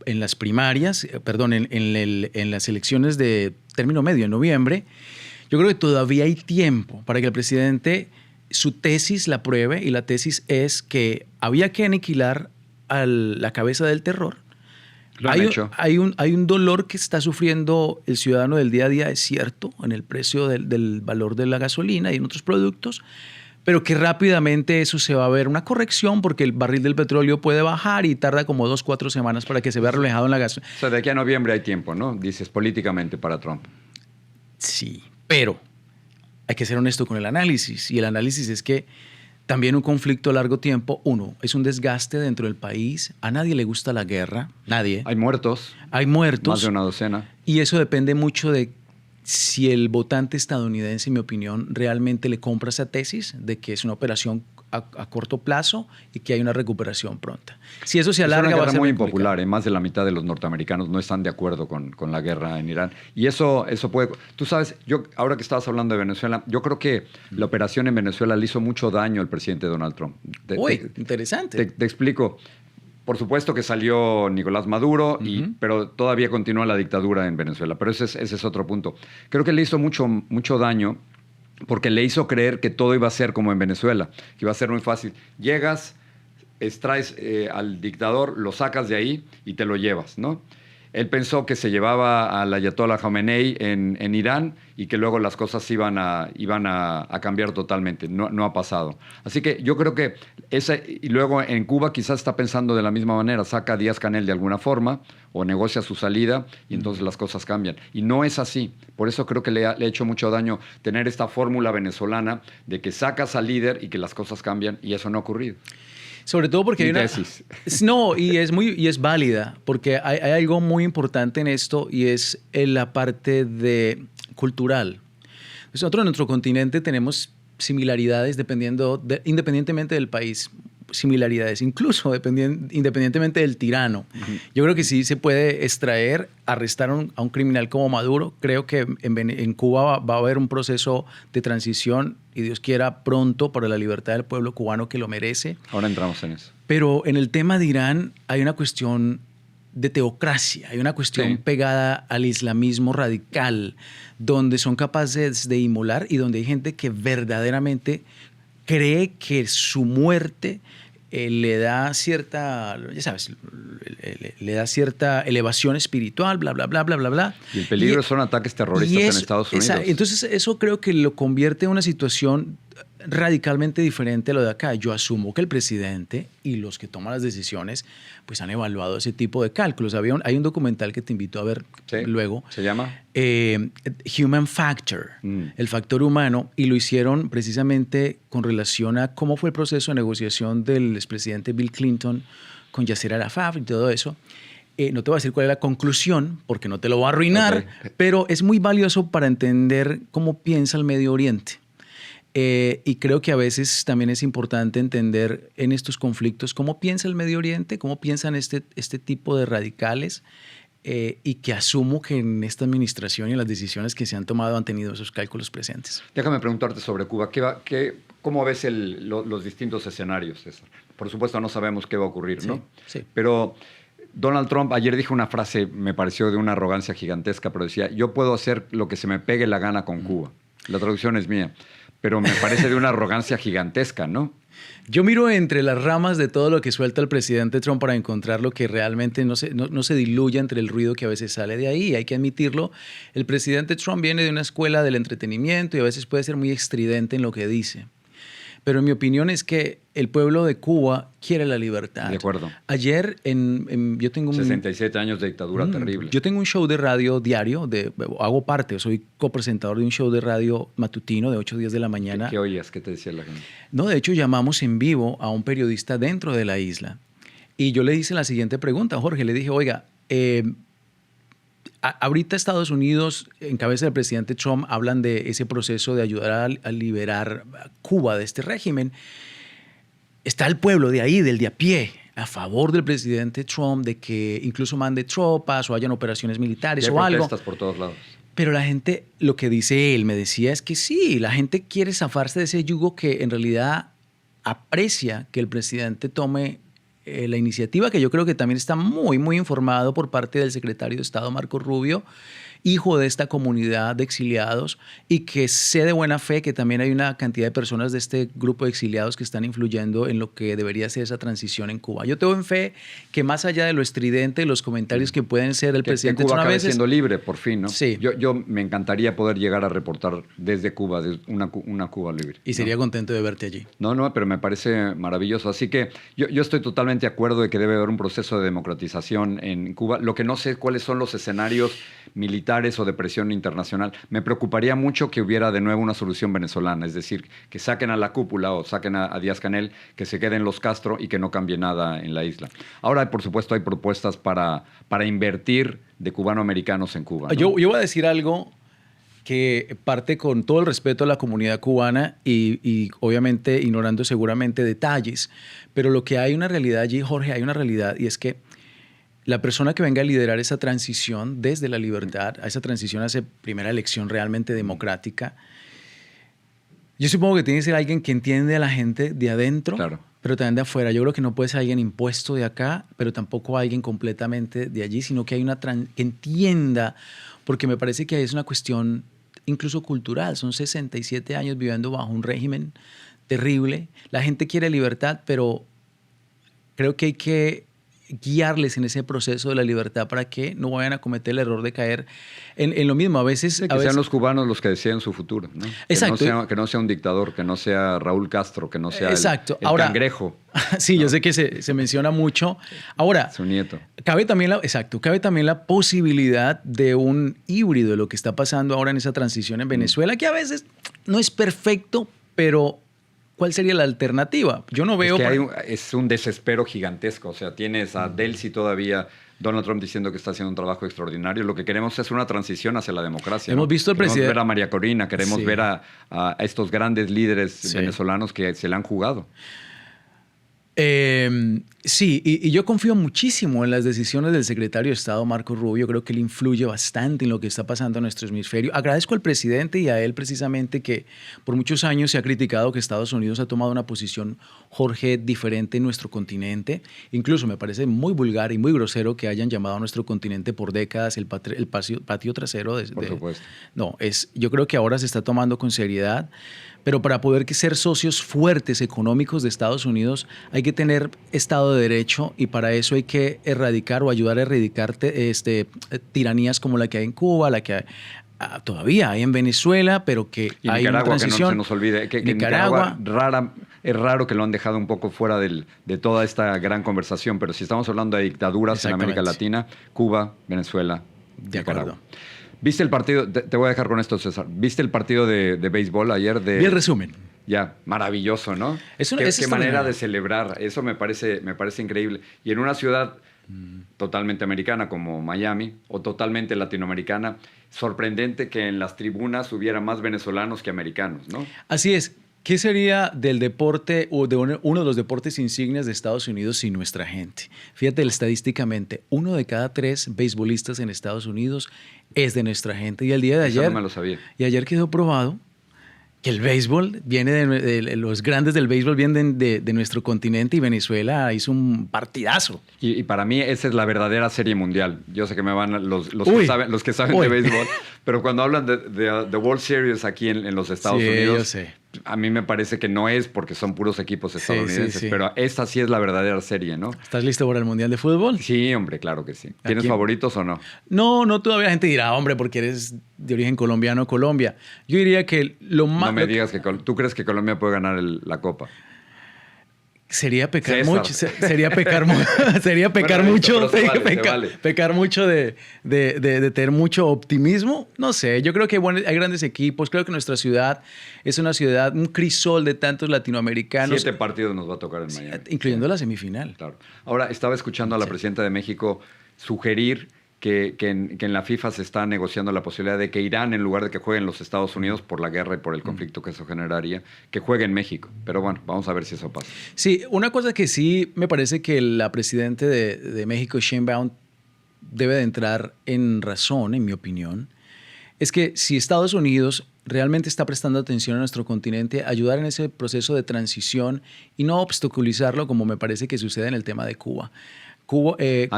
en las primarias, en las elecciones de término medio en noviembre. Yo creo que todavía hay tiempo para que el presidente su tesis la apruebe, y la tesis es que había que aniquilar a la cabeza del terror. Lo han hecho. Hay un dolor que está sufriendo el ciudadano del día a día, es cierto, en el precio del valor de la gasolina y en otros productos, pero que rápidamente eso se va a ver una corrección, porque el barril del petróleo puede bajar y tarda como 2-4 semanas para que se vea reflejado en la gasolina. O sea, de aquí a noviembre hay tiempo, ¿no? Dices políticamente para Trump. Sí, pero hay que ser honesto con el análisis, y el análisis es que también un conflicto a largo tiempo, uno, es un desgaste dentro del país, a nadie le gusta la guerra, nadie. Hay muertos, Hay muertos. más de una docena. Y eso depende mucho de si el votante estadounidense, en mi opinión, realmente le compra esa tesis de que es una operación a corto plazo y que hay una recuperación pronta. Si eso se Es alarga, una va a guerra ser muy complicado. impopular. Más de la mitad de los norteamericanos no están de acuerdo con la guerra en Irán. Y eso puede... Tú sabes, ahora que estabas hablando de Venezuela, yo creo que la operación en Venezuela le hizo mucho daño al presidente Donald Trump. Uy, interesante. Te explico. Por supuesto que salió Nicolás Maduro, pero todavía continúa la dictadura en Venezuela. Pero ese es otro punto. Creo que le hizo mucho daño porque le hizo creer que todo iba a ser como en Venezuela, que iba a ser muy fácil. Llegas, extraes al dictador, lo sacas de ahí y te lo llevas, ¿no? Él pensó que se llevaba al Ayatollah Khomeini en Irán y que luego las cosas iban a cambiar totalmente. No ha pasado. Así que yo creo que y luego en Cuba quizás está pensando de la misma manera. Saca a Díaz-Canel de alguna forma o negocia su salida y entonces las cosas cambian. Y no es así. Por eso creo que le ha hecho mucho daño tener esta fórmula venezolana de que sacas al líder y que las cosas cambian, y eso no ha ocurrido. Sobre todo porque hay una tesis. No, y es válida, porque hay algo muy importante en esto, y es en la parte cultural. Nosotros en nuestro continente tenemos similaridades independientemente del país, similaridades, incluso independientemente del tirano. Yo creo que sí se puede arrestar a un criminal como Maduro. Creo que en Cuba va a haber un proceso de transición, y Dios quiera pronto, para la libertad del pueblo cubano, que lo merece. Ahora entramos en eso. Pero en el tema de Irán hay una cuestión de teocracia, hay una cuestión pegada al islamismo radical, donde son capaces de inmolar y donde hay gente que verdaderamente cree que su muerte le da cierta, ya sabes, le da cierta elevación espiritual, bla, bla, bla, bla, bla, bla. Y el peligro son ataques terroristas en Estados Unidos. Entonces eso creo que lo convierte en una situación radicalmente diferente a lo de acá. Yo asumo que el presidente y los que toman las decisiones pues han evaluado ese tipo de cálculos. Hay un documental que te invito a ver luego. ¿Se llama? Human Factor, el factor humano, y lo hicieron precisamente con relación a cómo fue el proceso de negociación del expresidente Bill Clinton con Yasser Arafat y todo eso. No te voy a decir cuál es la conclusión, porque no te lo voy a arruinar, pero es muy valioso para entender cómo piensa el Medio Oriente. Y creo que a veces también es importante entender en estos conflictos cómo piensa el Medio Oriente, cómo piensan este tipo de radicales, y que asumo que en esta administración y en las decisiones que se han tomado han tenido esos cálculos presentes. Déjame preguntarte sobre Cuba. ¿Cómo ves los distintos escenarios, César? Por supuesto no sabemos qué va a ocurrir, ¿no? Sí. Pero Donald Trump ayer dijo una frase, me pareció de una arrogancia gigantesca, pero decía, yo puedo hacer lo que se me pegue la gana con Cuba. La traducción es mía. Pero me parece de una arrogancia gigantesca, ¿no? Yo miro entre las ramas de todo lo que suelta el presidente Trump para encontrar lo que realmente no se diluya entre el ruido que a veces sale de ahí. Hay que admitirlo. El presidente Trump viene de una escuela del entretenimiento y a veces puede ser muy estridente en lo que dice. Pero mi opinión es que el pueblo de Cuba quiere la libertad. De acuerdo. Ayer yo tengo 67 años de dictadura terrible. Yo tengo un show de radio diario, hago parte, soy copresentador de un show de radio matutino de 8 a 10 de la mañana. ¿Qué oías? ¿Qué te decía la gente? No, de hecho llamamos en vivo a un periodista dentro de la isla. Y yo le hice la siguiente pregunta, Jorge, le dije, oiga, ahorita Estados Unidos, en cabeza del presidente Trump, hablan de ese proceso de ayudar a liberar a Cuba de este régimen. Está el pueblo de ahí, del de a pie, a favor del presidente Trump, de que incluso mande tropas o hayan operaciones militares o algo. Protestas por todos lados. Pero la gente, lo que dice él, me decía, es que sí, la gente quiere zafarse de ese yugo que en realidad aprecia que el presidente tome la iniciativa, que yo creo que también está muy, muy informado por parte del secretario de Estado, Marco Rubio, hijo de esta comunidad de exiliados, y que sé de buena fe que también hay una cantidad de personas de este grupo de exiliados que están influyendo en lo que debería ser esa transición en Cuba. Yo tengo en fe que más allá de lo estridente, los comentarios que pueden ser el presidente... Que Cuba acabe veces, siendo libre, por fin, ¿no? Sí. Yo me encantaría poder llegar a reportar desde Cuba, desde una Cuba libre. Y sería contento de verte allí. No, pero me parece maravilloso. Así que yo estoy totalmente de acuerdo de que debe haber un proceso de democratización en Cuba. Lo que no sé cuáles son los escenarios militares o de presión internacional. Me preocuparía mucho que hubiera de nuevo una solución venezolana, es decir, que saquen a la cúpula o saquen a Díaz-Canel, que se queden los Castro y que no cambie nada en la isla. Ahora, por supuesto, hay propuestas para invertir de cubanoamericanos en Cuba, ¿no? Yo voy a decir algo que parte con todo el respeto a la comunidad cubana y obviamente ignorando seguramente detalles, pero lo que hay una realidad allí, Jorge, hay una realidad, y es que la persona que venga a liderar esa transición desde la libertad, a esa transición a esa primera elección realmente democrática, yo supongo que tiene que ser alguien que entiende a la gente de adentro, claro, pero también de afuera. Yo creo que no puede ser alguien impuesto de acá, pero tampoco alguien completamente de allí, sino que hay que entienda, porque me parece que es una cuestión incluso cultural. Son 67 años viviendo bajo un régimen terrible. La gente quiere libertad, pero creo que hay que guiarles en ese proceso de la libertad para que no vayan a cometer el error de caer en lo mismo. A veces... sean los cubanos los que deciden su futuro, ¿no? Exacto. Que no sea un dictador, que no sea Raúl Castro, que no sea Exacto. el Ahora, cangrejo. Sí, ¿no? Yo sé que se menciona mucho. Ahora, su nieto. Cabe también la posibilidad de un híbrido de lo que está pasando ahora en esa transición en Venezuela, que a veces no es perfecto, pero... ¿Cuál sería la alternativa? Yo no veo... Es un desespero gigantesco. O sea, tienes a Delcy todavía, Donald Trump diciendo que está haciendo un trabajo extraordinario. Lo que queremos es una transición hacia la democracia. Hemos visto al presidente... Queremos ver a María Corina, queremos ver a estos grandes líderes venezolanos que se la han jugado. Sí, y yo confío muchísimo en las decisiones del secretario de Estado, Marco Rubio. Creo que él influye bastante en lo que está pasando en nuestro hemisferio. Agradezco al presidente y a él precisamente que por muchos años se ha criticado que Estados Unidos ha tomado una posición, Jorge, diferente en nuestro continente. Incluso me parece muy vulgar y muy grosero que hayan llamado a nuestro continente por décadas el patio trasero. Por supuesto. No, yo creo que ahora se está tomando con seriedad. Pero para poder ser socios fuertes económicos de Estados Unidos hay que tener Estado de Derecho y para eso hay que erradicar o ayudar a erradicar tiranías como la que hay en Cuba, la que hay, todavía hay en Venezuela, pero que y hay Nicaragua, una transición. que no se nos olvide, que Nicaragua es raro que lo han dejado un poco fuera de toda esta gran conversación, pero si estamos hablando de dictaduras en América Latina, Cuba, Venezuela, Nicaragua. ¿Viste el partido? Te voy a dejar con esto, César. ¿Viste el partido de béisbol ayer? Vi el resumen. Ya, maravilloso, ¿no? Qué manera de celebrar. Eso me parece increíble. Y en una ciudad totalmente americana como Miami o totalmente latinoamericana, sorprendente que en las tribunas hubiera más venezolanos que americanos, ¿no? Así es. ¿Qué sería del deporte o de uno de los deportes insignias de Estados Unidos sin nuestra gente? Fíjate, estadísticamente, 1 de cada 3 beisbolistas en Estados Unidos es de nuestra gente. Y el día de ayer, eso no me lo sabía. Y ayer quedó probado que el béisbol viene de los grandes del béisbol vienen de nuestro continente y Venezuela hizo un partidazo. Y para mí esa es la verdadera serie mundial. Yo sé que me van los que saben de béisbol, pero cuando hablan de The World Series aquí en los Estados Unidos, yo sé. A mí me parece que no es porque son puros equipos estadounidenses, pero esta sí es la verdadera serie, ¿no? ¿Estás listo para el Mundial de Fútbol? Sí, hombre, claro que sí. ¿Tienes favoritos o no? No, todavía la gente dirá, hombre, porque eres de origen colombiano, Colombia. Yo diría que lo más... No me digas que... ¿Tú crees que Colombia puede ganar la Copa? Sería pecar mucho, sería pecar mucho, pecar mucho de tener mucho optimismo. No sé, yo creo que hay grandes equipos, creo que nuestra ciudad es una ciudad, un crisol de tantos latinoamericanos. 7 partidos nos va a tocar en Miami. Incluyendo la semifinal. Claro. Ahora, estaba escuchando a la presidenta de México sugerir que en la FIFA se está negociando la posibilidad de que Irán, en lugar de que juegue en los Estados Unidos por la guerra y por el conflicto que eso generaría, que juegue en México. Pero bueno, vamos a ver si eso pasa. Sí, una cosa que sí me parece que la presidenta de México, Sheinbaum, debe de entrar en razón, en mi opinión, es que si Estados Unidos realmente está prestando atención a nuestro continente, ayudar en ese proceso de transición y no obstaculizarlo como me parece que sucede en el tema de Cuba.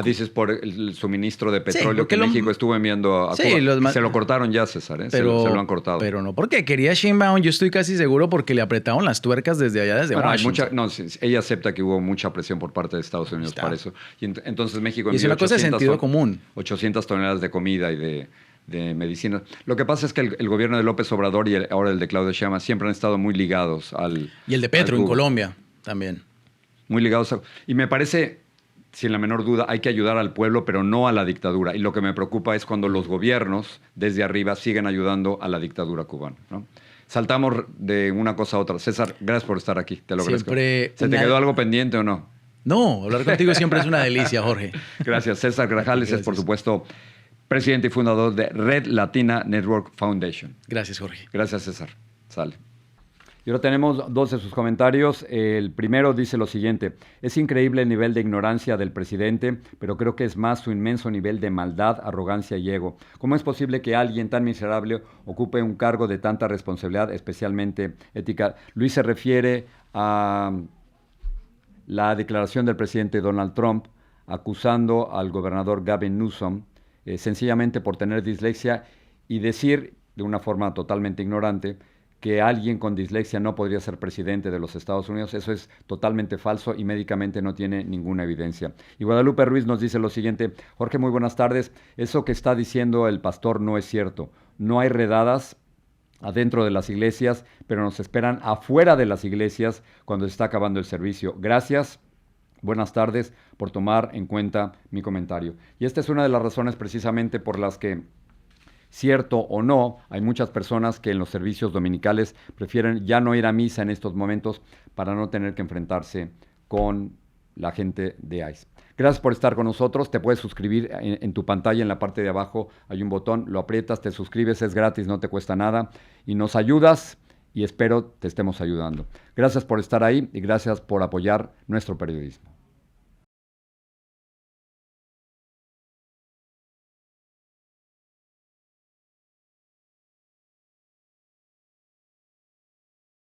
Dices por el suministro de petróleo que México estuvo enviando a Cuba. Se lo cortaron ya, César, se lo han cortado. Pero no porque quería Sheinbaum, yo estoy casi seguro porque le apretaron las tuercas desde allá, desde Washington. Ella acepta que hubo mucha presión por parte de Estados Unidos para eso. Y entonces México envió es una cosa de sentido común. 800 toneladas de comida y de medicina. Lo que pasa es que el gobierno de López Obrador y ahora el de Claudia Sheinbaum siempre han estado muy ligados al... Y el de Petro en Colombia también. Muy ligados y me parece... Sin la menor duda, hay que ayudar al pueblo, pero no a la dictadura. Y lo que me preocupa es cuando los gobiernos, desde arriba, siguen ayudando a la dictadura cubana, ¿no? Saltamos de una cosa a otra. César, gracias por estar aquí, te lo agradezco. ¿Se te quedó algo pendiente o no? No, hablar contigo siempre es una delicia, Jorge. Gracias. César Grajales es, por supuesto, presidente y fundador de Red Latina Network Foundation. Gracias, Jorge. Gracias, César. Sale. Y ahora tenemos 2 de sus comentarios. El primero dice lo siguiente: es increíble el nivel de ignorancia del presidente, pero creo que es más su inmenso nivel de maldad, arrogancia y ego. ¿Cómo es posible que alguien tan miserable ocupe un cargo de tanta responsabilidad, especialmente ética? Luis se refiere a la declaración del presidente Donald Trump acusando al gobernador Gavin Newsom sencillamente por tener dislexia y decir de una forma totalmente ignorante que alguien con dislexia no podría ser presidente de los Estados Unidos. Eso es totalmente falso y médicamente no tiene ninguna evidencia. Y Guadalupe Ruiz nos dice lo siguiente: Jorge, muy buenas tardes. Eso que está diciendo el pastor no es cierto. No hay redadas adentro de las iglesias, pero nos esperan afuera de las iglesias cuando se está acabando el servicio. Gracias. Buenas tardes por tomar en cuenta mi comentario. Y esta es una de las razones precisamente por las que, cierto o no, hay muchas personas que en los servicios dominicales prefieren ya no ir a misa en estos momentos para no tener que enfrentarse con la gente de ICE. Gracias por estar con nosotros. Te puedes suscribir en tu pantalla, en la parte de abajo hay un botón, lo aprietas, te suscribes, es gratis, no te cuesta nada y nos ayudas y espero te estemos ayudando. Gracias por estar ahí y gracias por apoyar nuestro periodismo.